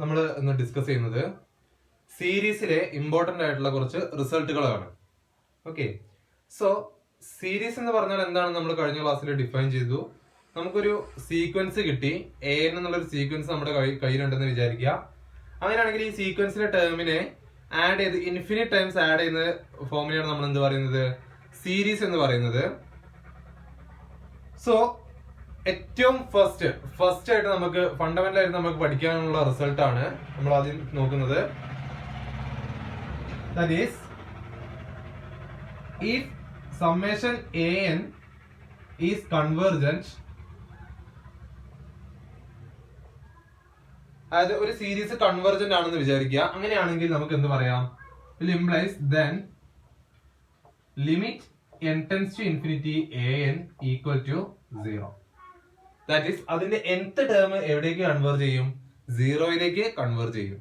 നമ്മൾ ഇന്ന് ഡിസ്കസ് ചെയ്യുന്നത് സീരീസിലെ ഇമ്പോർട്ടന്റ് ആയിട്ടുള്ള കുറച്ച് റിസൾട്ടുകളാണ്. ഓക്കെ, സോ സീരീസ് എന്ന് പറഞ്ഞാൽ എന്താണ് നമ്മൾ കഴിഞ്ഞ ക്ലാസ്സിൽ ഡിഫൈൻ ചെയ്തു. നമുക്കൊരു സീക്വൻസ് കിട്ടി, എ എൻ എന്നുള്ളൊരു സീക്വൻസ് നമ്മുടെ കയ്യിലുണ്ടെന്ന് വിചാരിക്കുക. അങ്ങനെയാണെങ്കിൽ ഈ സീക്വൻസിലെ ടേമിനെ ആഡ് ചെയ്ത് ഇൻഫിനിറ്റ് ടൈംസ് ആഡ് ചെയ്യുന്ന ഫോമിലാണ് നമ്മൾ എന്ത് പറയുന്നത്, സീരീസ് എന്ന് പറയുന്നത്. സോ ഏറ്റവും ഫസ്റ്റ് ആയിട്ട് നമുക്ക് ഫണ്ടമെന്റൽ ആയിട്ട് നമുക്ക് പഠിക്കാനുള്ള റിസൾട്ട് ആണ് നമ്മൾ ആദ്യം നോക്കുന്നത്. That is if summation an is convergent, അതായത് ഒരു സീരീസ് കൺവെർജന്റ് ആണെന്ന് വിചാരിക്കുക. അങ്ങനെയാണെങ്കിൽ നമുക്ക് എന്ത് പറയാം, it implies then limit n tends to infinity an equal to 0. That is, അതിന്റെ nth ടേം എവിടേക്ക് കൺവേർജ് ചെയ്യും, സീറോയിലേക്ക് കൺവേർജ് ചെയ്യും.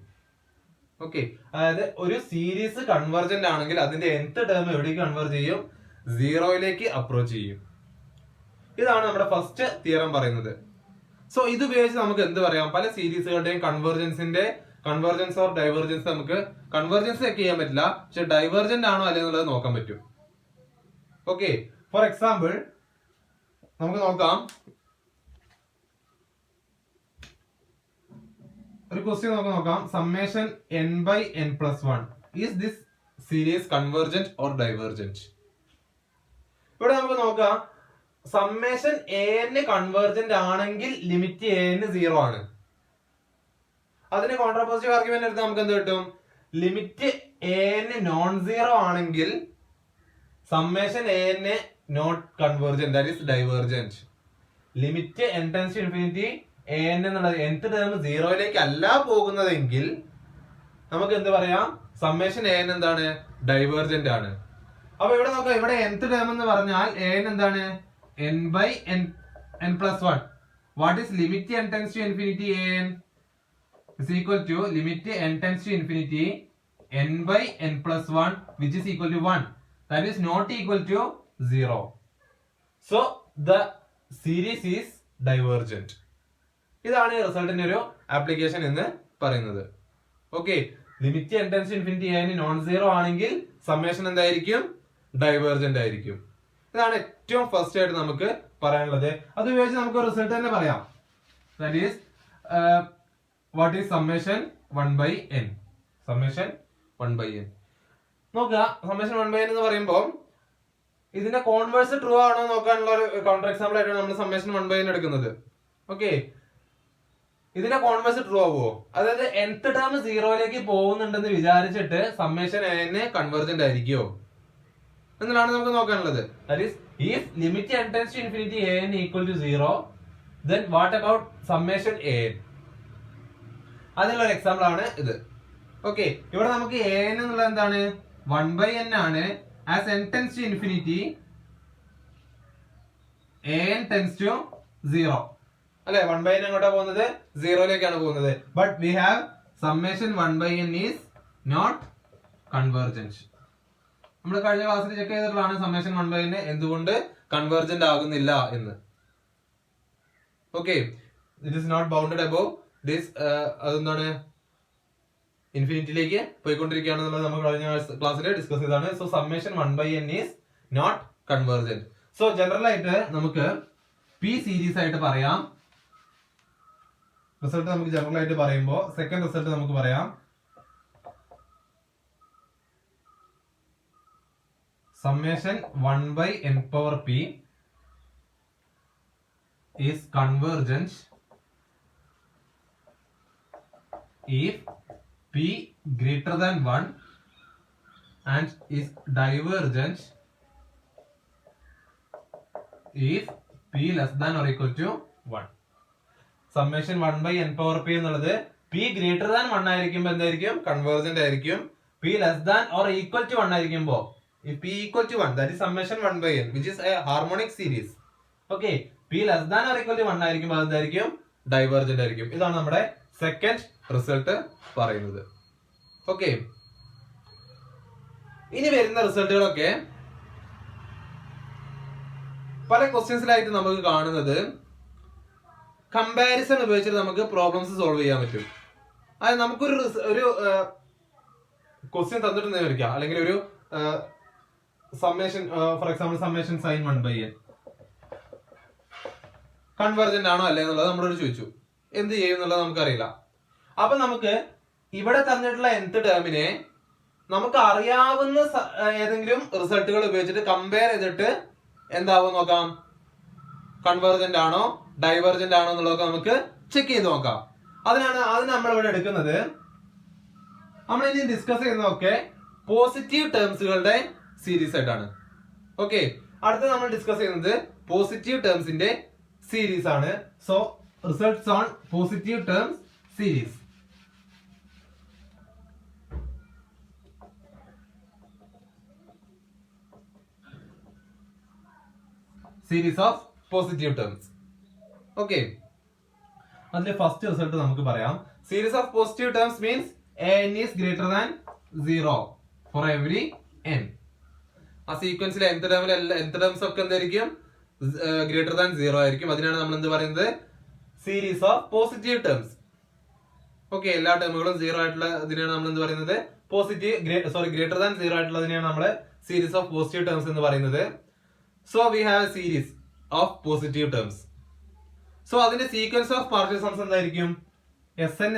ഓക്കെ, അതായത് ഒരു സീരീസ് കൺവെർജന്റ് ആണെങ്കിൽ അതിന്റെ nth ടേം എവിടേക്ക് കൺവേർജ് ചെയ്യും, സീറോയിലേക്ക് അപ്രോച്ച് ചെയ്യും. ഇതാണ് നമ്മുടെ ഫസ്റ്റ് തിയറം പറയുന്നത്. സോ ഇത് ഉപയോഗിച്ച് നമുക്ക് എന്ത് പറയാം, പല സീരീസുകളുടെയും കൺവെർജൻസ് ഓർ ഡൈവേർജൻസ് നമുക്ക് കൺവെർജൻസ് ചെക്ക് ചെയ്യാൻ പറ്റില്ല, പക്ഷെ ഡൈവേർജന്റ് ആണോ അല്ലെ എന്നുള്ളത് നോക്കാൻ പറ്റും. ഓക്കെ, ഫോർ എക്സാമ്പിൾ നമുക്ക് നോക്കാം, ഒരു ക്വസ്റ്റ്യൻ നമുക്ക് നോക്കാം. Summation n by n plus 1 is this series convergent or divergent? ഇവിടെ നമുക്ക് നോക്കാം, സമ്മേഷൻ an കൺവേർജന്റ് ആണെങ്കിൽ ലിമിറ്റ് an 0 ആണ്. അതിന് കോൺട്രാപോസിറ്റീവ് ആർഗ്യുമെന്റ് എടുത്താൽ നമുക്ക് എന്ത് കിട്ടും, ലിമിറ്റ് an നോൺ സീറോ ആണെങ്കിൽ summation an not convergent, that is divergent. Limit n tends to infinity an എന്നുള്ളത് nth ടേം സീറോയിലേക്ക് അല്ല പോകുന്നതെങ്കിൽ നമുക്ക് എന്ത് പറയാം, സമ്മേഷൻ an എന്താണ്, ഡൈവേർജന്റ് ആണ്. അപ്പൊ ഇവിടെ നോക്കാം, ഇവിടെ nth ടേം എന്ന് പറഞ്ഞാൽ an എന്താണ്, n by n plus 1. What is limit n tends to infinity an is equal to limit n tends to infinity n by n plus 1 which is equal to 1. That is not equal to 0. So the series is divergent. ഇതാണ് റിസൾട്ടിന്റെ ഒരു application എന്ന് പറയുന്നത്. Okay, limit n tends to infinity an non zero ആണെങ്കിൽ summation എന്തായിരിക്കും, divergent ആയിരിക്കും. ഇതാണ് ഏറ്റവും first ആയിട്ട് നമുക്ക് പറയാനുള്ളത്. അത് ഉപയോഗിച്ച് നമുക്ക് റിസൾട്ട് തന്നെ പറയാം. That is what is summation 1 by n. Summation 1 by n നോക്കുക. സമ്മേഷൻ 1 by n എന്ന് പറയുമ്പോൾ ഇതിന്റെ കോൺവേഴ്സ് ട്രൂ ആണോ നോക്കാനുള്ള ഒരു കൗണ്ടർ എക്സാമ്പിൾ ആയിട്ടാണ് നമ്മൾ സമ്മേഷൻ 1 by n എടുക്കുന്നത്. ഓക്കെ, ഇതിന്റെ കോൺവേഴ്സ് ട്രൂ ആവുമോ, അതായത് nth ടേം സീറോയിലേക്ക് പോകുന്നുണ്ടെന്ന് വിചാരിച്ചിട്ട് സമ്മേഷൻ an കൺവെർജന്റ് ആയിരിക്കുമോ എന്നാണ് നമുക്ക് നോക്കാനുള്ളത്. That is if limit n tends to infinity an equal to 0, then what about summation an? അതിനുള്ള ഒരു എക്സാമ്പിൾ ആണ് ഇത്. ഓക്കെ, ഇവിടെ നമുക്ക് an എന്നുള്ളത് എന്താണ്, 1 by n ആണ്. as n tends to infinity an tends to 0 അല്ലെ, 1 by n എങ്ങോട്ടാ പോകുന്നത്, സീറോയിലേക്കാണ് പോകുന്നത്. But we have summation 1 by n is not convergent. നമ്മൾ കഴിഞ്ഞ ക്ലാസ്സിൽ ചെക്ക് ചെയ്തിട്ടുള്ളതാണ് സമ്മേഷൻ 1 by n എന്തുകൊണ്ട് കൺവെർജന്റ് ആകുന്നില്ല എന്ന്. Okay, it is not bounded above this, അതെന്താണ്, ഇൻഫിനിറ്റിയിലേക്ക് പോയിക്കൊണ്ടിരിക്കുകയാണെന്നുള്ളത് നമ്മൾ കഴിഞ്ഞ ക്ലാസ്സിൽ ഡിസ്കസ് ചെയ്തതാണ്. So summation 1 by n is not convergent. So general ആയിട്ട് നമുക്ക് പി സീരീസ് ആയിട്ട് പറയാം. റിസൾട്ട് നമുക്ക് ജനറൽ ആയിട്ട് പറയുമ്പോൾ സെക്കൻഡ് റിസൾട്ട് നമുക്ക് പറയാം, summation 1 by n power p is convergent if p greater than 1 and is divergent if p less than or equal to 1. Summation 1 by n power p എന്നുള്ളത് p greater than 1 ആയിരിക്കുമ്പോൾ എന്തായിരിക്കും, convergent ആയിരിക്കും. p less than or equal to 1 ആയിരിക്കുമ്പോൾ, p equal to 1, that is summation 1 by n which is a harmonic series. Okay, p less than or equal to 1 ആയിരിക്കുമ്പോൾ അതെന്തായിരിക്കും, divergent ആയിരിക്കും. ഇതാണ് നമ്മുടെ second result പറയുന്നത്. Okay, ഇനി വരുന്ന റിസൾട്ടുകളൊക്കെ പല ക്വസ്റ്റ്യൻസിലായിട്ട് നമുക്ക് കാണുന്നത് കമ്പാരിസൺ ഉപയോഗിച്ചിട്ട് നമുക്ക് പ്രോബ്ലംസ് സോൾവ് ചെയ്യാൻ പറ്റും. അത് നമുക്കൊരു ഒരു ക്വസ്റ്റ്യൻ തന്നിട്ട് വിചാരിക്കാം, അല്ലെങ്കിൽ ഒരു summation, for example summation sine 1/n convergent ആണോ അല്ലേ എന്നുള്ളത് നമ്മളോട് ചോദിച്ചു. എന്ത് ചെയ്യും എന്നുള്ളത് നമുക്കറിയില്ല. അപ്പൊ നമുക്ക് ഇവിടെ തന്നിട്ടുള്ള nth ടേമിനെ നമുക്ക് അറിയാവുന്ന ഏതെങ്കിലും റിസൾട്ടുകൾ ഉപയോഗിച്ചിട്ട് കമ്പയർ ചെയ്തിട്ട് എന്താവും നോക്കാം, കൺവെർജന്റ് ആണോ ഡൈവേർജന്റ് ആണോ എന്നുള്ളതൊക്കെ നമുക്ക് ചെക്ക് ചെയ്ത് നോക്കാം. അതിന് നമ്മളിവിടെ എടുക്കുന്നത്, നമ്മൾ ഇനി ഡിസ്കസ് ചെയ്യുന്നതൊക്കെ പോസിറ്റീവ് ടേംസുകളുടെ സീരീസ് ആയിട്ടാണ്. ഓക്കെ, അടുത്ത നമ്മൾ ഡിസ്കസ് ചെയ്യുന്നത് പോസിറ്റീവ് ടേംസിന്റെ സീരീസ് ആണ്. So results on positive terms series. Series of positive terms. Okay, അതിന്റെ ഫസ്റ്റ് റിസൾട്ട് നമുക്ക് പറയാം. Series of positive terms means n is greater than 0 for every n. ആ സീക്വൻസിലെ nth terms ഒക്കെ എന്തായിരിക്കും, ഗ്രേറ്റർ ദാൻ 0 ആയിരിക്കും. അതിനാണ് നമ്മൾ എന്ത് പറയുന്നത്, series of positive terms. Okay, എല്ലാ ടേമുകളും 0 ആയിട്ടുള്ള ഇതിനാണ് നമ്മൾ എന്ത് പറയുന്നത്, ഗ്രേറ്റർ ദാൻ 0 ആയിട്ടുള്ളതിനെയാണ് നമ്മൾ സീരീസ് ഓഫ് പോസിറ്റീവ് ടേംസ് എന്ന് പറയുന്നത്. So we have A series of positive terms. So അതിന്റെ സീക്വൻസ് ഓഫ് പാർഷ്യൽ സംസ് എന്തായിരിക്കും, Sn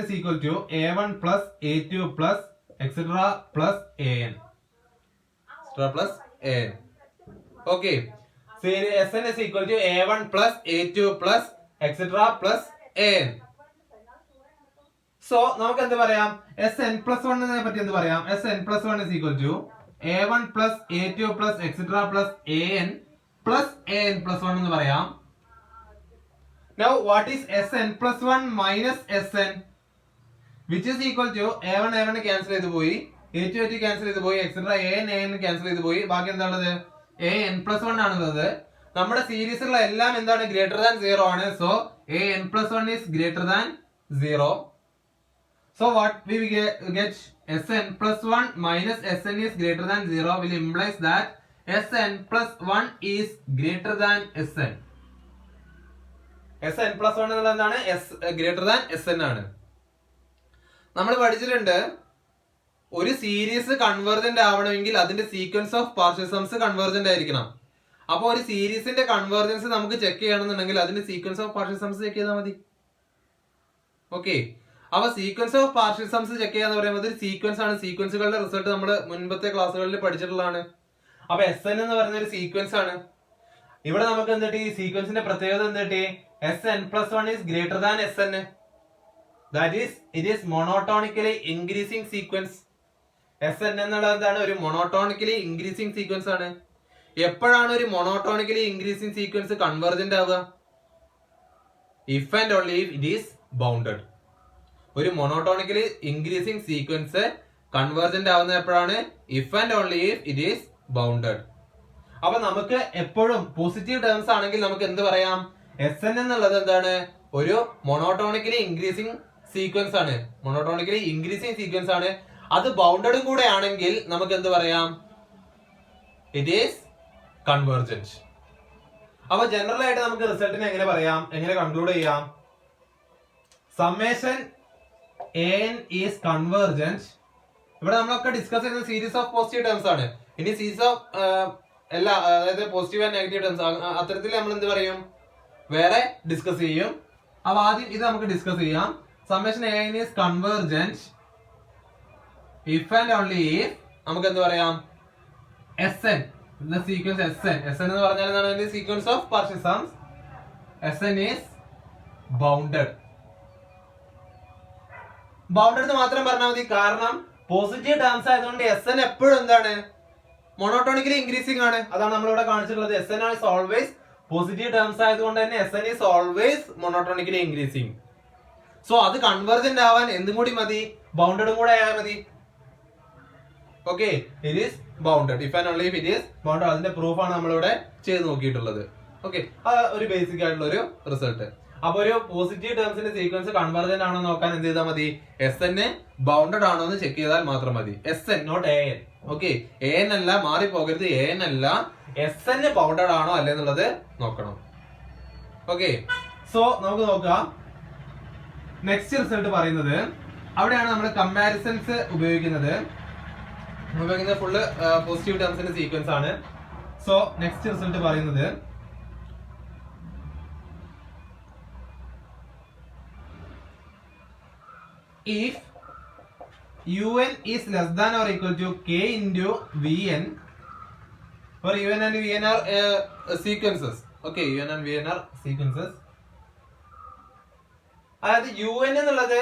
is equal to a1 plus a2 plus etc plus an. Okay, so Sn is equal to a1 plus a2 plus etc plus an. So നമുക്ക് എന്ത് പറയാം, Sn+1 നെ പറ്റി എന്ത് പറയാം, Sn+1 is equal to a1 plus a2 plus etc plus an plus an+1 എന്ന് പറയാം. Now what is Sn+1 minus Sn, which is equal to a1 cancel ചെയ്തു പോയി, a2 cancel ചെയ്തു പോയി, etc an cancel ചെയ്തു പോയി, ബാക്കി എന്താണുള്ളത്, an+1 ആണുള്ളത്. നമ്മുടെ സീരീസിലുള്ള എല്ലാം എന്താണ്, ഗ്രേറ്റർ ദാൻ 0 ആണ്. So an+1 is greater than 0. So what we get, Sn+1 minus Sn is greater than 0 will implies that Sn+1 is greater than Sn. Sn+1 എന്നുള്ളത് എന്താണ്, ഗ്രേറ്റർ ദാൻ Sn ആണ്. നമ്മൾ പഠിച്ചിട്ടുണ്ട്, ഒരു സീരീസ് കൺവെർജന്റ് ആവണമെങ്കിൽ അതിന്റെ sequence of partial സംസ് convergent ആയിരിക്കണം. അപ്പൊ ഒരു സീരീസിന്റെ കൺവെർജൻസ് നമുക്ക് ചെക്ക് ചെയ്യണമെന്നുണ്ടെങ്കിൽ അതിന്റെ സീക്വൻസ് ഓഫ് പാർഷ്യൽ സംസ് ചെക്ക് ചെയ്താൽ മതി. ഓക്കെ, അപ്പൊ സീക്വൻസ് ഓഫ് പാർഷ്യൽ സംസ് ചെക്ക് ചെയ്യാന്ന് പറയുമ്പോൾ ഒരു സീക്വൻസ് ആണ്. സീക്വൻസുകളുടെ റിസൾട്ട് നമ്മൾ മുൻപത്തെ ക്ലാസ്സുകളിൽ പഠിച്ചിട്ടുള്ളതാണ്. അപ്പൊ Sn എന്ന് പറയുന്ന ഒരു സീക്വൻസ് ആണ്. ഇവിടെ നമുക്ക് എന്ത് കിട്ടി, സീക്വൻസിന്റെ പ്രത്യേകത എന്ത് കിട്ടി, Sn+1 is greater than Sn. That is, it is monotonically increasing sequence. Sn എന്നുള്ളത് എന്താണ്, ഒരു monotonically increasing sequence ആണ്. എപ്പോഴാണ് ഒരു monotonically increasing sequence കൺവെർജന്റ് ആവുക, if and only if it is bounded. ഒരു monotonically increasing sequence കൺവെർജന്റ് ആവുന്ന എപ്പോഴാണ്, if and only if it is bounded. അപ്പൊ നമുക്ക് എപ്പോഴും പോസിറ്റീവ് ടേംസ് ആണെങ്കിൽ നമുക്ക് എന്ത് പറയാം, Sn എന്നുള്ളത് എന്താണ്, ഒരു monotonically increasing സീക്വൻസ് ആണ്. monotonically increasing സീക്വൻസ് ആണ്. അത് ബൗണ്ടഡും കൂടെ ആണെങ്കിൽ നമുക്ക് എന്ത് പറയാം, ഇറ്റ് ഈസ് കൺവെർജന്റ്. അപ്പൊ ജനറൽ ആയിട്ട് നമുക്ക് റിസൾട്ടിനെ എങ്ങനെ പറയാം, എങ്ങനെ കൺക്ലൂഡ് ചെയ്യാം, സമ്മേഷൻ an is convergent. ഇവിടെ നമ്മളൊക്കെ ഡിസ്കസ് ചെയ്യുന്ന സീരീസ് ഓഫ് പോസിറ്റീവ് ടേംസ് ആണ്. ഇനി സീരീസ് ഓഫ് എല്ലാ, അതായത് പോസിറ്റീവ് ആൻഡ് നെഗറ്റീവ് ടേംസ്, അത്തരത്തിൽ നമ്മൾ എന്ത് പറയും, വേറെ ഡിസ്കസ് ചെയ്യും. അപ്പൊ ആദ്യം ഇത് നമുക്ക് ഡിസ്കസ് ചെയ്യാം. Summation an is convergent if and only if നമുക്ക് എന്ത് പറയാം, Sn the sequence Sn എന്ന് പറഞ്ഞാൽ എന്താണ്, സീക്വൻസ് ഓഫ് പാർഷ്യൽ സംസ്. Sn is bounded. ബൗണ്ടഡ് മാത്രം പറഞ്ഞാൽ മതി, കാരണം പോസിറ്റീവ് ടേംസ് ആയതുകൊണ്ട് Sn എപ്പോഴും എന്താണ്, മോണോട്ടോണിക്കലി ഇൻക്രീസിംഗ് ആണ്. അതാണ് നമ്മളിവിടെ കാണിച്ചിട്ടുള്ളത്. Sn is always positive terms ആയതുകൊണ്ട് തന്നെ Sn is always monotonically increasing. So അത് കൺവെർജന്റ് ആവാൻ എന്തും കൂടി മതി, ബൗണ്ടഡും കൂടെ ആയാൽ മതി. Okay, it is bounded if and only if it is bounded. അതിന്റെ പ്രൂഫാണ് നമ്മളിവിടെ ചെയ്ത് നോക്കിയിട്ടുള്ളത്. ഓക്കെ, ഒരു ബേസിക് ആയിട്ടുള്ള ഒരു റിസൾട്ട്. അപ്പൊ ഒരു പോസിറ്റീവ് ടേംസിന്റെ സീക്വൻസ് കൺവെർജന്റ് ആണോ നോക്കാൻ എന്ത് ചെയ്താൽ മതി, Sn ബൗണ്ടഡ് ആണോ എന്ന് ചെക്ക് ചെയ്താൽ മാത്രം മതി. Sn not an. Okay, n അല്ല, മാറിപ്പോകരുത്, എൻ അല്ല, എസ് എൻ ബൗണ്ടഡ് ആണോ അല്ലേ എന്നുള്ളത് നോക്കണം. ഓക്കെ, സോ നമുക്ക് നോക്കാം. നെക്സ്റ്റ് റിസൾട്ട് പറയുന്നത് അവിടെയാണ് നമ്മൾ കമ്പാരിസൺസ് ഉപയോഗിക്കുന്നത്. ഫുള്ള് പോസിറ്റീവ് ടേംസിന്റെ സീക്വൻസ് ആണ്. സോ നെക്സ്റ്റ് റിസൾട്ട് പറയുന്നത് if un is less than or equal to k into vn, or un and vn are sequences. Okay, un and vn are sequences. അതായത് un എന്നുള്ളത്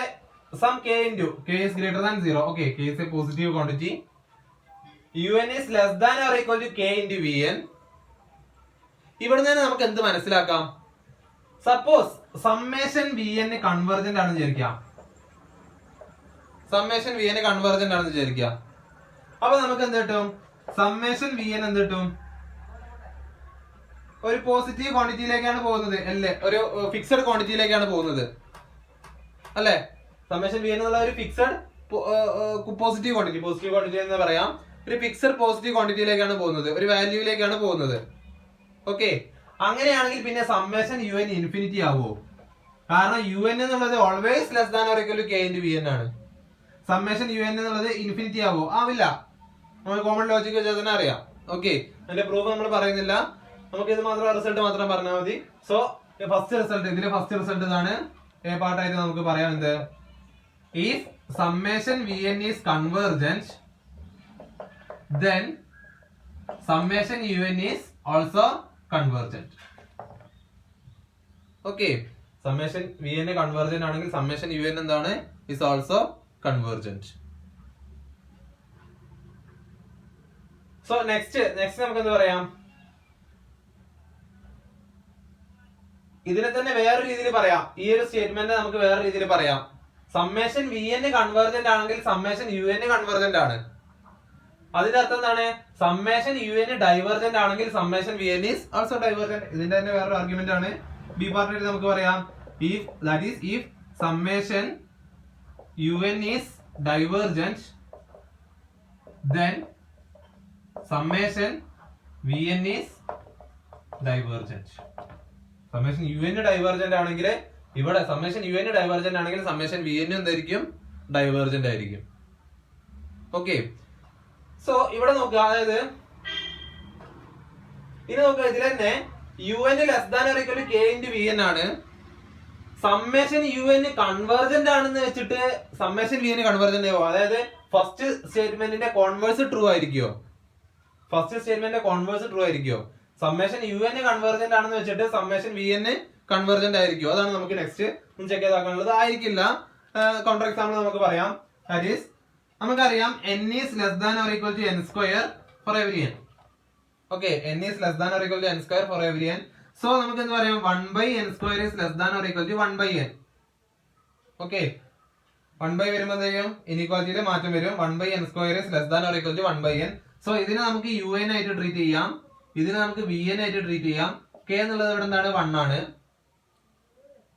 some k into k is greater than 0. Okay, k is a positive quantity. un is less than or equal to k into vn. ഇവിടെ നിന്ന് നമുക്ക് എന്ത് മനസ്സിലാക്കാം? Suppose summation vn convergent ആണെന്ന് വിചാരിക്കാം. Summation vn convergent ആണെന്ന് വിചാരിക്കുക. അപ്പൊ നമുക്ക് എന്ത് കിട്ടും? സമ്മേഷൻ vn എന്ത് കിട്ടും? ഒരു പോസിറ്റീവ് ക്വാണ്ടിറ്റിയിലേക്കാണ് പോകുന്നത് അല്ലേ, ഒരു ഫിക്സഡ് ക്വാണ്ടിറ്റിയിലേക്കാണ് പോകുന്നത് അല്ലെ. സമ്മേഷൻ vn എന്നുള്ള ഒരു ഫിക്സഡ് പോസിറ്റീവ് ക്വാണ്ടിറ്റി എന്ന് പറയാം. ഒരു ഫിക്സഡ് പോസിറ്റീവ് ക്വാണ്ടിറ്റിയിലേക്കാണ് പോകുന്നത്, ഒരു വാല്യൂയിലേക്കാണ് പോകുന്നത്. ഓക്കെ, അങ്ങനെയാണെങ്കിൽ പിന്നെ സമ്മേഷൻ un ഇൻഫിനിറ്റി ആവുമോ? കാരണം un എന്നുള്ളത് always less than or equal to k into vn ആണ്. സമ്മേഷൻ un എന്നുള്ളത് ഇൻഫിനിറ്റി ആവോ? ആവില്ല. നമ്മൾ കോമൺ ലോജിക് വെച്ചാൽ തന്നെ അറിയാം. ഓക്കെ, അതിന്റെ പ്രൂഫ് നമ്മൾ പറയുന്നില്ല, നമുക്ക് ഇത് മാത്രം റിസൾട്ട് മാത്രം പറഞ്ഞാൽ മതി. സോ ഫസ്റ്റ് റിസൾട്ട്, ഇതിന്റെ ഫസ്റ്റ് റിസൾട്ട് ഇതാണ്. എ പാർട്ടായിട്ട് നമുക്ക് പറയാം എന്ത്? If summation vn is convergent then summation un is also convergent. Okay, summation vn convergent ആണെങ്കിൽ സമ്മേഷൻ un എന്താണ്? is also convergent. So next നമുക്ക് എന്ത് പറയാം? ഇതിനെ തന്നെ വേറെ രീതിയിൽ പറയാം. ഈ ഒരു സ്റ്റേറ്റ്മെന്റ് നമുക്ക് വേറെ രീതിയിൽ പറയാം. സമ്മേഷൻ vn കൺവെർജന്റ് ആണെങ്കിൽ സമ്മേഷൻ un കൺവെർജന്റ് ആണ്. അതിന്റെ അർത്ഥം എന്താണ്? സമ്മേഷൻ un ഡൈവേർജന്റ് ആണെങ്കിൽ summation vn is also divergent. ഇതിന്റെ തന്നെ വേറൊരു ആർഗ്യുമെന്റ് ആണ്. ബി പാർട്ടിൽ നമുക്ക് പറയാം if that is if summation un is divergent then summation vn is divergent. Summation un divergent ആണെങ്കിൽ ഇവിടെ സമ്മേഷൻ un ഡൈവേർജന്റ് ആണെങ്കിൽ സമ്മേഷൻ vn എന്തായിരിക്കും? ഡൈവേർജന്റ് ആയിരിക്കും. ഓക്കെ, സോ ഇവിടെ നോക്കുക, അതായത് ഇനി നോക്കുക, ഇതിൽ തന്നെ un less than or equal to k into vn ആണ്. സമ്മേഷൻ un കൺവെർജന്റ് ആണെന്ന് വെച്ചിട്ട് സമ്മേഷൻ vn കൺവെർജന്റ് ആവോ? അതായത് ഫസ്റ്റ് സ്റ്റേറ്റ്മെന്റിന്റെ കോൺവേഴ്സ് ട്രൂ ആയിരിക്കുമോ? സമ്മേഷൻ un കൺവെർജന്റ് ആണെന്ന് വെച്ചിട്ട് സമ്മേഷൻ vn കൺവെർജന്റ് ആയിരിക്കുമോ? അതാണ് നമുക്ക് നെക്സ്റ്റ് ചെക്ക് ചെയ്താക്കാനുള്ളത്. ആയിരിക്കില്ല. കൗണ്ടർ എക്സാമ്പിൾ നമുക്ക് പറയാം. ദാറ്റ് ഈസ് നമുക്കറിയാം n is less than or equal to n square for every n. Okay, n is less than or equal to n square for every n. So നമുക്ക് എന്ത് പറയാം? 1/n square is less than or equal to 1/n. Okay, 1/, വരുമ്പോൾ എന്ത് ചെയ്യും? ഇനീക്വാലിറ്റിയിലെ മാറ്റം വരും. 1/n square is less than or equal to 1/n. So ഇതിനെ നമുക്ക് un ആയിട്ട് ട്രീറ്റ് ചെയ്യാം, ഇതിനെ നമുക്ക് vn ആയിട്ട് ട്രീറ്റ് ചെയ്യാം. k എന്നുള്ളത് ഇവിടെ എന്താണ്? 1 ആണ്.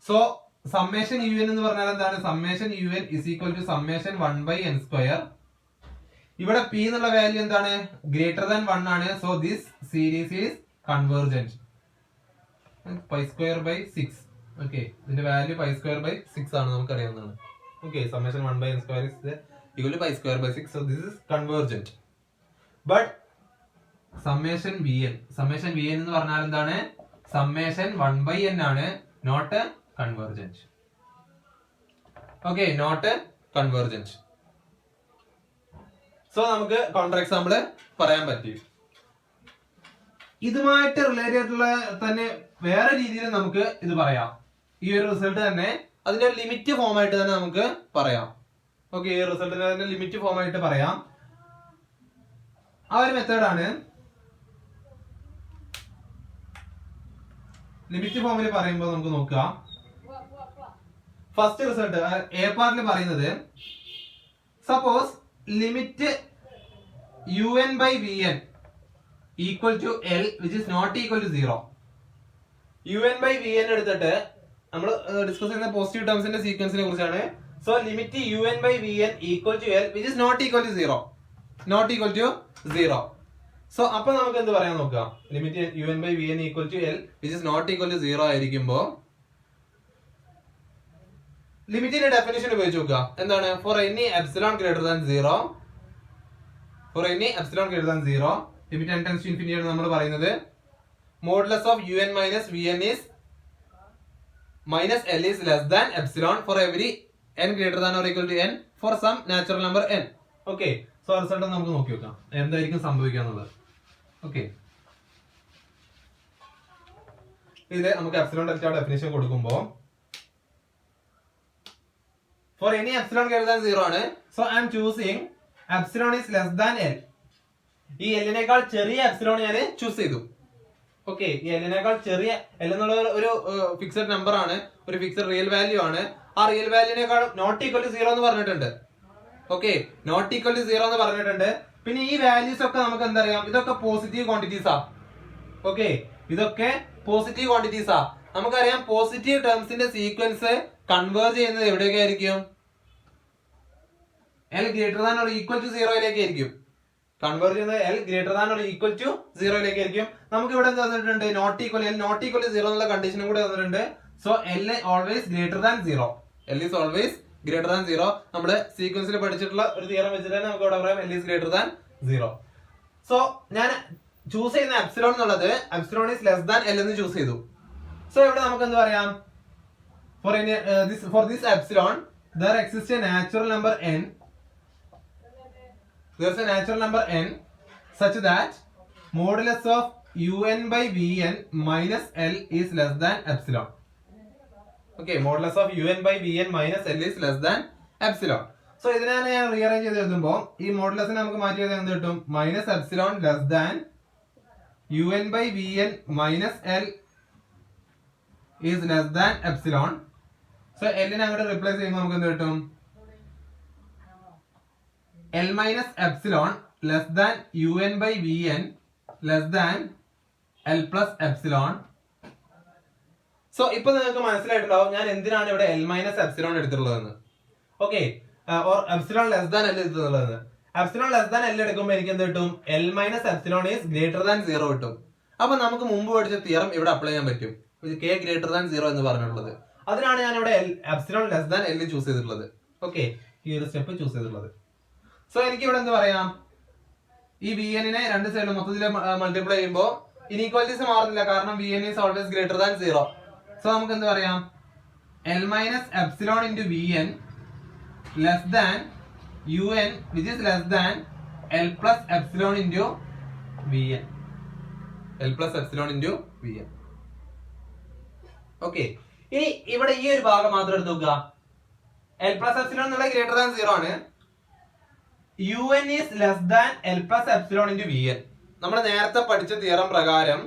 സോ സമ്മേഷൻ un എന്ന് പറഞ്ഞാൽ എന്താണ്? Summation un is equal to summation 1/n square. ഇവിടെ p എന്നുള്ള വാല്യൂ എന്താണ്? ഗ്രേറ്റർ ദാൻ 1 ആണ്. So this series is convergent. π²/6. Okay, ഇതിന്റെ വാല്യൂ π²/6 ആണ്, നമുക്ക് അറിയാവുന്നതാണ്. Okay, summation 1/n square is equal to π²/6. So this is convergent. But summation vn എന്ന് പറഞ്ഞാൽ എന്താണ്? സമ്മേഷൻ 1/n ആണ്, not convergent. Okay, not convergent. So നമുക്ക് കൗണ്ടർ എക്സാമ്പിൾ പറയാൻ പറ്റി. ഇതുമായിട്ട് റിലേറ്റഡ് ആയിട്ടുള്ള തന്നെ വേറെ രീതിയിൽ നമുക്ക് ഇത് പറയാം. ഈ ഒരു റിസൾട്ട് തന്നെ അതിന്റെ ലിമിറ്റ് ഫോം ആയിട്ട് തന്നെ നമുക്ക് പറയാം. ഓക്കെ, ഈ റിസൾട്ടിനെ തന്നെ ലിമിറ്റ് ഫോം ആയിട്ട് പറയാം. ആ ഒരു മെത്തേഡാണ്. ലിമിറ്റ് ഫോമിൽ പറയുമ്പോൾ നമുക്ക് നോക്കാം. ഫസ്റ്റ് റിസൾട്ട് എ പാർട്ടിൽ പറയുന്നത് suppose limit un/vn equal to l which is not equal to 0. un/vn എടുത്തിട്ട് നമ്മൾ ഡിസ്കസ് ചെയ്യുന്ന പോസിറ്റീവ് ടേംസിന്റെ സീക്വൻസിനെ കുറിച്ചാണ്. So limit un/vn equal to l which is not equal to 0. Not equal to 0. So അപ്പൊ നമുക്ക് എന്ത് പറയാൻ നോക്കാം, limit UN/Vn equal to L which is not equal to 0 ആയിരിക്കുമ്പോ ലിമിറ്റിന്റെ ഡെഫിനിഷൻ ഉപയോഗിച്ച് നോക്കുക. എന്താണ്? For any epsilon greater than 0, for any epsilon greater than 0 limit n tends to infinity ആണ് നമ്മൾ പറയുന്നത്. Modulus of UN minus Vn is minus L is less than epsilon for every n greater than or equal to n for some natural number n. Okay, so result നമുക്ക് നോക്കി നോക്കാം എന്തായിരിക്കും സംഭവിക്കുക എന്നുള്ളത്. Okay, ഇതില് നമുക്ക് എപ്സിലോൺ ഡെൽറ്റ ഡെഫിനിഷൻ കൊടുക്കുമ്പോ for any epsilon greater than 0 ആണ്. so I am choosing epsilon is less than L. ഈ L നേക്കാൾ ചെറിയ എപ്സിലോൺ ഞാൻ ചൂസ് ചെയ്തു. ഓക്കെ, ഈ L നേക്കാൾ ചെറിയ L എന്നുള്ള ഒരു ഫിക്സഡ് നമ്പർ ആണ്, ഒരു ഫിക്സഡ് റിയൽ വാല്യൂ ആണ്. ആ റിയൽ വാല്യൂനേക്കാൾ നോട്ട് ഈക്വൽ ടു 0 എന്ന് പറഞ്ഞിട്ടുണ്ട്. ഓക്കെ, നോട്ട് ഈക്വൽ ടു 0 എന്ന് പറഞ്ഞിട്ടുണ്ട്. പിന്നെ ഈ വാല്യൂസ് ഒക്കെ നമുക്ക് എന്തറിയാം, ഇതൊക്കെ പോസിറ്റീവ് ക്വാണ്ടിറ്റീസാ. ഓക്കെ, ഇതൊക്കെ പോസിറ്റീവ് ക്വാണ്ടിറ്റീസാ. നമുക്കറിയാം പോസിറ്റീവ് ടേംസിന്റെ സീക്വൻസ് കൺവേർജ് ചെയ്യുന്നത് എവിടെയൊക്കെ ആയിരിക്കും? L greater than or equal to 0 ആയിരിക്കും. കൺവേർജ് ചെയ്യുന്നത് L greater than or equal to 0 ആയിരിക്കും. നമുക്ക് ഇവിടെ എന്ത് തന്നിട്ടുണ്ട്? Not equal L not equal to 0 എന്നുള്ള കണ്ടീഷനും കൂടെ തന്നിട്ടുണ്ട്. So L always greater than 0. L is always greater than 0. നമ്മുടെ സീക്വൻസിൽ പഠിച്ചിട്ടുള്ള ഒരു തിയറം വെച്ചിട്ട് തന്നെ നമുക്ക് ഇവിടെ പറയാം L is greater than 0. So ഞാൻ ചൂസ് ചെയ്യുന്ന എപ്സിലോൺ എന്നുള്ളത് epsilon is less than L എന്ന് ചൂസ് ചെയ്തു. സോ ഇവിടെ നമുക്ക് എന്ത് പറയാം, for this epsilon there exists a natural number n, there's a natural number n such that modulus of UN/Vn minus L is less than epsilon. Okay, modulus of UN/Vn minus L is less than epsilon. so ഇതിനാണ് ഞാൻ rearrange ചെയ്ത് എഴുതുമ്പോൾ ഈ മോഡുലസിനെ നമുക്ക് മാറ്റി എഴുതാൻ എന്ത് കിട്ടും? Minus epsilon less than UN/Vn minus L is less than epsilon. So എല്ലിനെ അങ്ങോട്ട് റിപ്ലേസ് ചെയ്യുമ്പോൾ നമുക്ക് എന്ത് കിട്ടും? L minus epsilon less than UN/Vn less than L plus epsilon. So ഇപ്പൊ നിങ്ങൾക്ക് മനസ്സിലായിട്ടുണ്ടാവും ഞാൻ എന്തിനാണ് ഇവിടെ L മൈനസ് എപ്സിലോൺ എടുത്തിട്ടുള്ളതെന്ന്. Okay, or epsilon less than L എടുത്തിട്ടുള്ളതെന്ന്. എപ്സിലോൺ ലെസ് ദാൻ L എടുക്കുമ്പോൾ എനിക്ക് എന്ത് കിട്ടും? L minus epsilon is greater than 0 കിട്ടും. അപ്പൊ നമുക്ക് മുമ്പ് പഠിച്ച തിയറം ഇവിടെ അപ്ലൈ ചെയ്യാൻ പറ്റും. K ഗ്രേറ്റർ ദാൻ 0 എന്ന് പറഞ്ഞിട്ടുള്ളത്. അതിനാണ് ഞാൻ ഇവിടെ epsilon less than L choose ചെയ്തിട്ടുള്ളത്. ഓക്കെ, ഈ ഒരു സ്റ്റെപ്പ് ചൂസ് ചെയ്തിട്ടുള്ളത്. സോ എനിക്ക് ഇവിടെ എന്ത് പറയാം, ഈ Vn നെ രണ്ട് സൈഡിലും മൊത്തത്തിൽ മൾട്ടിപ്ലൈ ചെയ്യുമ്പോൾ ഇനീക്വാലിറ്റീസ് മാറുന്നില്ല, കാരണം Vn is always greater than 0. So നമുക്ക് എന്ത് പറയാം, L minus epsilon into Vn less than UN which is less than L plus epsilon into Vn. L plus epsilon into Vn. Okay, ഇനി ഇവിടെ ഈ ഒരു ഭാഗം മാത്രം എടുത്ത് നോക്കുക. L പ്ലസ് എപ്സിലോൺ എന്നുള്ള ഗ്രേറ്റർ ദാൻ 0 ആണ്. UN is less than L plus epsilon into Vn. നമ്മൾ നേരത്തെ പഠിച്ച തിയറം പ്രകാരം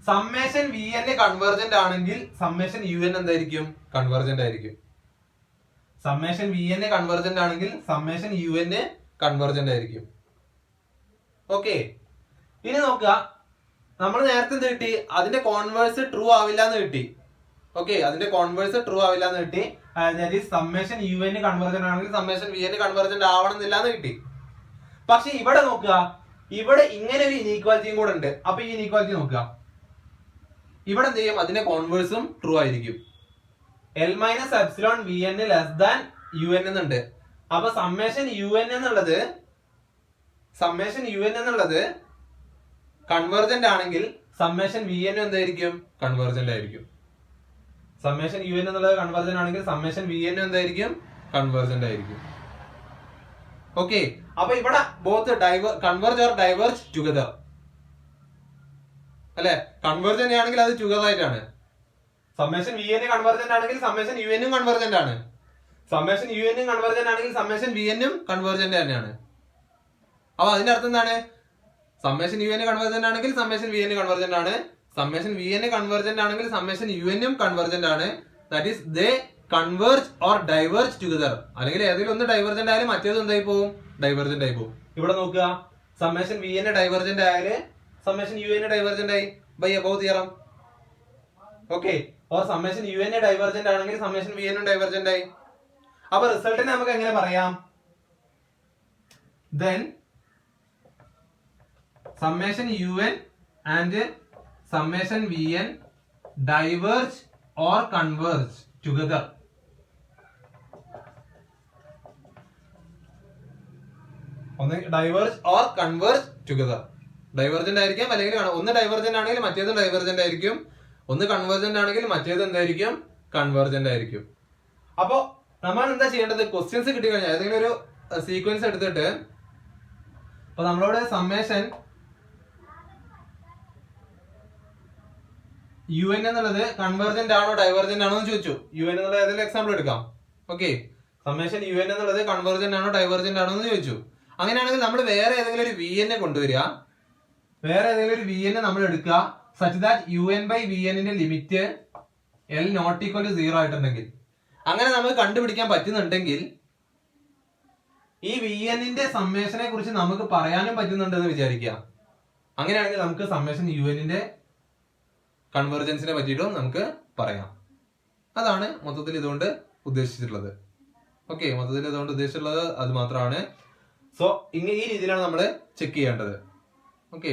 സമ്മേഷൻ Vn കൺവേർജന്റ് ആണെങ്കിൽ സമ്മേഷൻ UN എന്തായിരിക്കും? കൺവേർജന്റ് ആയിരിക്കും. സമ്മേഷൻ Vn കൺവേർജന്റ് ആണെങ്കിൽ സമ്മേഷൻ UN കൺവേർജന്റ് ആയിരിക്കും. ഓക്കെ, ഇനി നോക്കുക, നമ്മൾ നേരത്തെ എന്ത് കിട്ടി? അതിന്റെ കോൺവേഴ്സ് ട്രൂ ആവില്ല എന്ന് കിട്ടി. ഓക്കെ, അതിന്റെ കോൺവേഴ്സ് ട്രൂ ആവില്ല എന്ന് കിട്ടി. അതായത് സമ്മേഷൻ UN കൺവേർജന്റ് ആണെങ്കിൽ സമ്മേഷൻ Vn കൺവേർജന്റ് ആവണമെന്നില്ല എന്ന് കിട്ടി. പക്ഷെ ഇവിടെ നോക്കുക, ഇവിടെ ഇങ്ങനെ ഒരു ഇനീക്വാലിറ്റിയും കൂടെ ഉണ്ട്. അപ്പൊ ഈ ഇനീക്വാലിറ്റി നോക്കുക, ഇവിടെ എന്ത് ചെയ്യും? അതിന്റെ കോൺവേഴ്സും ട്രൂ ആയിരിക്കും. L minus epsilon Vn less than UN എന്നുണ്ട്. അപ്പൊ സമ്മേഷൻ UN എന്നുള്ളത് കൺവേർജന്റ് ആണെങ്കിൽ സമ്മേഷൻ Vn എന്തായിരിക്കും? കൺവേർജന്റ് ആയിരിക്കും. സമ്മേഷൻ UN എന്നുള്ളത് കൺവേർജന്റ് ആണെങ്കിൽ സമ്മേഷൻ Vn എന്തായിരിക്കും? കൺവേർജന്റ് ആയിരിക്കും. ഓക്കെ, അപ്പൊ ഇവിടെ both converge or diverge together അല്ലെ? കൺവേർജന്റ് ആണെങ്കിൽ അത് ടുഗദർ ആയിട്ടാണ്. സമ്മേഷൻ Vn കൺവേർജന്റ് ആണെങ്കിൽ സമ്മേഷൻ UN കൺവേർജന്റ് ആണ്. സമ്മേഷൻ UN കൺവേർജന്റ് ആണെങ്കിൽ സമ്മേഷൻ Vn കൺവേർജന്റ് തന്നെയാണ്. അപ്പൊ അതിന്റെ അർത്ഥം എന്താണ്? സമ്മേഷൻ UN കൺവേർജന്റ് ആണെങ്കിൽ സമ്മേഷൻ Vn കൺവേർജന്റ് ആണ്. സമ്മേഷൻ Vn കൺവേർജന്റ് ആണെങ്കിൽ സമ്മേഷൻ UN കൺവേർജന്റ് ആണ്. That is they converge or diverge together. അല്ലെങ്കിൽ ഏതെങ്കിലും ഒന്ന് ഡൈവേർജന്റ് ആയാലും മറ്റേത് എന്തായി പോകും? ഡൈവേർജന്റ് ആയി പോകും. ഇവിടെ നോക്കുക, സമ്മേഷൻ Vn ഡൈവേർജന്റ് ആയാല് സമ്മേഷൻ UN ഡൈവേർജന്റ് ആയി by above theorem. Okay, or summation UN divergent ആണെങ്കിൽ സമ്മേഷൻ Vn ഡൈവേർജന്റ് ആയി. അപ്പൊ റിസൾട്ടിനെ നമുക്ക് എങ്ങനെ പറയാം? then summation un and summation vn diverge or converge together. ഒന്ന് diverge or converge together. Divergent ആയിരിക്കും, അല്ലെങ്കിൽ ഒന്ന് ഡൈവർജന്റ് ആണെങ്കിൽ മറ്റേത് ഡൈവർജന്റ് ആയിരിക്കും, ഒന്ന് കൺവേർജന്റ് ആണെങ്കിൽ മറ്റേത് എന്തായിരിക്കും, കൺവേർജന്റ് ആയിരിക്കും. അപ്പോ നമ്മൾ എന്താ ചെയ്യേണ്ടത്? ക്വസ്റ്റ്യൻസ് കിട്ടിക്കഴിഞ്ഞാൽ ഏതെങ്കിലും ഒരു സീക്വൻസ് എടുത്തിട്ട്, അപ്പൊ നമ്മളോട് സമ്മേഷൻ യു എൻ എന്നുള്ളത് കൺവേർജന്റ് ആണോ ഡൈവർജന്റ് ആണോ എന്ന് ചോദിച്ചു. യു എൻ എന്നുള്ള ഏതെങ്കിലും എക്സാമ്പിൾ എടുക്കാം. ഓക്കെ, സമ്മേഷൻ യു എൻ എന്നുള്ളത് കൺവേർജന്റ് ആണോ ഡൈവർജന്റ് ആണോ എന്ന് ചോദിച്ചു. അങ്ങനെയാണെങ്കിൽ നമ്മൾ വേറെ ഏതെങ്കിലും ഒരു വി എൻ കൊണ്ടുവരിക. വേറെ ഏതെങ്കിലും ഒരു വി എൻ നമ്മൾ എടുക്കുക, such that U N by V എന്നിന്റെ limit L not equal to 0 ആയിട്ടുണ്ടെങ്കിൽ. അങ്ങനെ നമുക്ക് കണ്ടുപിടിക്കാൻ പറ്റുന്നുണ്ടെങ്കിൽ ഈ വി എന്നിന്റെ സമ്മേഷനെ കുറിച്ച് നമുക്ക് പറയാനും പറ്റുന്നുണ്ടെന്ന് വിചാരിക്കുക. അങ്ങനെയാണെങ്കിൽ നമുക്ക് സമ്മേഷൻ യു എന്നിന്റെ കൺവെർജൻസിനെ പറ്റിയിട്ടും നമുക്ക് പറയാം. അതാണ് മൊത്തത്തിൽ ഇതുകൊണ്ട് ഉദ്ദേശിച്ചിട്ടുള്ളത്. ഓക്കെ, മൊത്തത്തിൽ ഇതുകൊണ്ട് ഉദ്ദേശിച്ചിട്ടുള്ളത് അത് മാത്രമാണ്. സോ ഇങ്ങനെ ഈ രീതിയിലാണ് നമ്മൾ ചെക്ക് ചെയ്യേണ്ടത്. ഓക്കെ,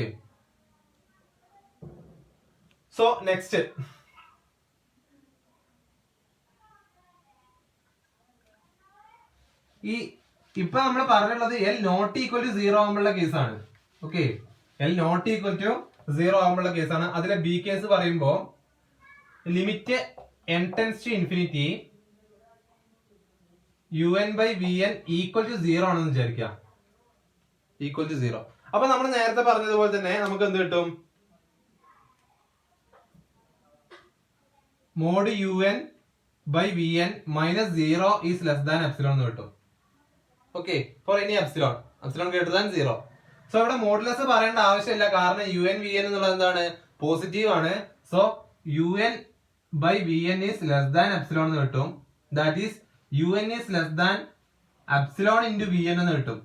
സോ നെക്സ്റ്റ് ഈ ഇപ്പൊ നമ്മൾ പറഞ്ഞിട്ടുള്ളത് എൽ നോട്ട് ഈക്വൽ ടു 0 ആകുമ്പോഴുള്ള കേസാണ്. Okay, L not equal to 0 ആകുമ്പോഴുള്ള കേസാണ്. അതിലെ ബി കേസ് പറയുമ്പോ limit n tends to infinity u N by v n equal to 0 ആണെന്ന് വിചാരിക്കുക. Equal to 0. അപ്പൊ നമ്മൾ നേരത്തെ പറഞ്ഞതുപോലെ തന്നെ നമുക്ക് എന്ത് കിട്ടും? Mod u N by v n minus 0 is less than epsilon എന്ന് കിട്ടും. Okay, for any epsilon, epsilon greater than 0. So ഇവിടെ മോഡുലസ് പറയേണ്ട ആവശ്യമില്ല, കാരണം യു എൻ വി എൻ എന്നുള്ളത് എന്താണ്? പോസിറ്റീവ് ആണ്. So u N by v n is less than epsilon എന്ന് കിട്ടും. That is u N is less than epsilon into v n എന്ന് കിട്ടും.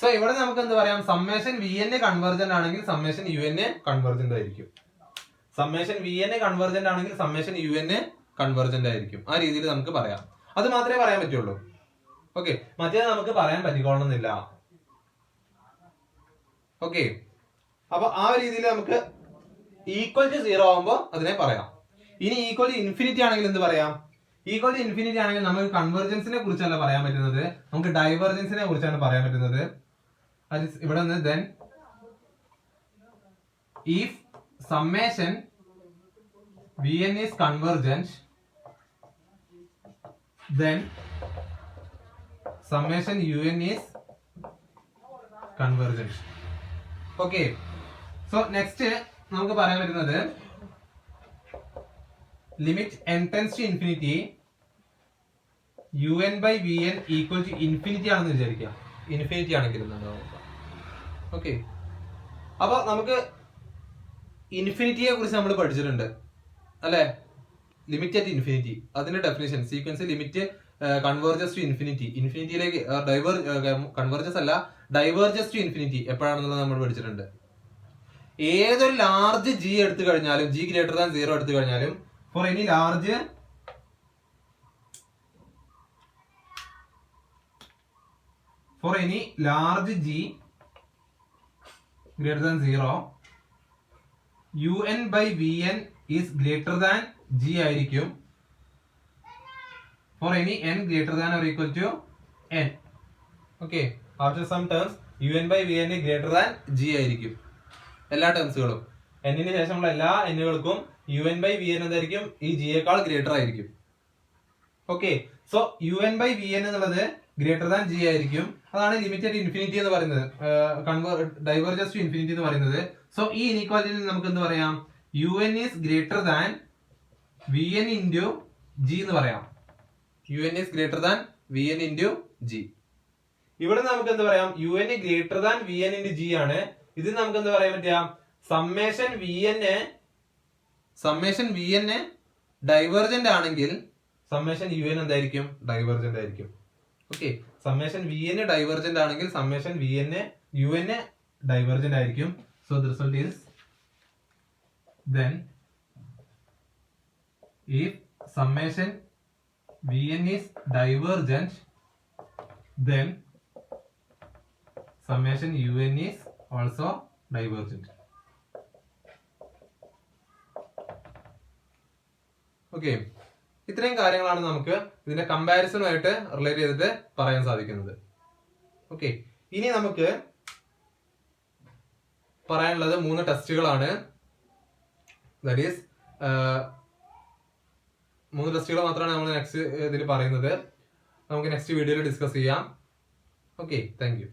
സോ ഇവിടെ നമുക്ക് എന്ത് പറയാം? സമ്മേഷൻ വി എൻ കൺവെർജന്റ് ആണെങ്കിൽ സമ്മേഷൻ യു എൻ കൺവെർജന്റ് ആയിരിക്കും. സമ്മേഷൻ വി എൻ കൺവെർജന്റ് ആണെങ്കിൽ സമ്മേഷൻ യു എൻ കൺവെർജന്റ് ആയിരിക്കും. ആ രീതിയിൽ നമുക്ക് പറയാം. അത് മാത്രമേ പറയാൻ പറ്റുള്ളൂ. ഓക്കെ, മറ്റേത് നമുക്ക് പറയാൻ പറ്റിക്കോളണമെന്നില്ല. ഓക്കെ, അപ്പൊ ആ രീതിയിൽ നമുക്ക് ഈക്വൽ ടു 0 ആകുമ്പോൾ അതിനെ പറയാം. ഇനി ഈക്വൽ ടു ഇൻഫിനിറ്റി ആണെങ്കിൽ എന്ത് പറയാം? ഈക്വൽ ടു ഇൻഫിനിറ്റി ആണെങ്കിൽ നമുക്ക് കൺവെർജൻസിനെ കുറിച്ചല്ല പറയാൻ പറ്റുന്നത്, നമുക്ക് ഡൈവർജൻസിനെ കുറിച്ചാണ് പറയാൻ പറ്റുന്നത്. ഇവിടെ നിന്ന് then if summation vn is convergent then summation un is convergent. Okay, so next നമുക്ക് പറയാൻ പറ്റുന്നത് limit n tends to infinity u N by v n equal to infinity ആണെന്ന് വിചാരിക്കാം. ഇൻഫിനിറ്റി ആണെങ്കിൽ ഓക്കെ, അപ്പൊ നമുക്ക് ഇൻഫിനിറ്റിയെ കുറിച്ച് നമ്മൾ പഠിച്ചിട്ടുണ്ട് അല്ലെ? ലിമിറ്റ് അറ്റ് ഇൻഫിനിറ്റി, അതിന്റെ definition sequence limit converges to infinity, ഇൻഫിനിറ്റിയിലേക്ക് കൺവേർജസ് അല്ല ഡൈവേർജസ് ടു ഇൻഫിനിറ്റി എപ്പോഴാണെന്നുള്ളത് നമ്മൾ പഠിച്ചിട്ടുണ്ട്. ഏതൊരു ലാർജ് ജി എടുത്തു കഴിഞ്ഞാലും, ജി ഗ്രേറ്റർ ദാൻ 0 എടുത്തു കഴിഞ്ഞാലും, for any large g greater than 0 un by vn is greater than g ആയിരിക്കും. for any n greater than or equal to n. okay, after some terms un by vn is greater than g ആയിരിക്കും. എല്ലാ ടേംസുകളും n ന് ശേഷമുള്ള എല്ലാ n കൾക്കും un by vn എന്തായിരിക്കും? ഈ g യേക്കാൾ ഗ്രേറ്റർ ആയിരിക്കും. Okay, so un by vn എന്നുള്ളത് ഗ്രേറ്റർ ദാൻ g ആയിരിക്കും. അതാണ് ലിമിറ്റ് അറ്റ് ഇൻഫിനിറ്റി എന്ന് പറയുന്നത്, ഡൈവേർജസ് ടു ഇൻഫിനിറ്റി എന്ന് പറയുന്നത്. സോ ഈ ഇനീക്വാലിറ്റിയിൽ നമുക്ക് എന്ത് പറയാം? U N is greater than V N into G എന്ന് പറയാം. U N is greater than V N into G. ഇവിടെ നമുക്ക് എന്ത് പറയാം? U N greater than V N into G ആണ്. ഇത് നമുക്ക് എന്ത് പറയാൻ പറ്റുക? സമ്മേഷൻ വി എൻ ഡൈവേർജന്റ് ആണെങ്കിൽ സമ്മേഷൻ യു എൻ എന്തായിരിക്കും? ഡൈവേർജന്റ് ആയിരിക്കും. Okay, summation V N divergent ആണെങ്കിൽ summation V N U N divergent ആയിരിക്കും. So the result is then if summation vn is divergent then summation un is also divergent. Okay, ഇത്രയും കാര്യങ്ങളാണ് നമുക്ക് ഇതിന്റെ കമ്പാരിസണുമായിട്ട് relate ചെയ്തിട്ട് പറയാൻ സാധിക്കുന്നത്. ഓക്കെ, ഇനി നമുക്ക് പറയാനുള്ളത് 3 ടെസ്റ്റുകളാണ്. ദാറ്റ് ഈസ് 3 ടെസ്റ്റുകൾ മാത്രമാണ് നമ്മൾ നെക്സ്റ്റ് ഇതിൽ പറയുന്നത്. നമുക്ക് നെക്സ്റ്റ് വീഡിയോയിൽ ഡിസ്കസ് ചെയ്യാം. Okay, thank you.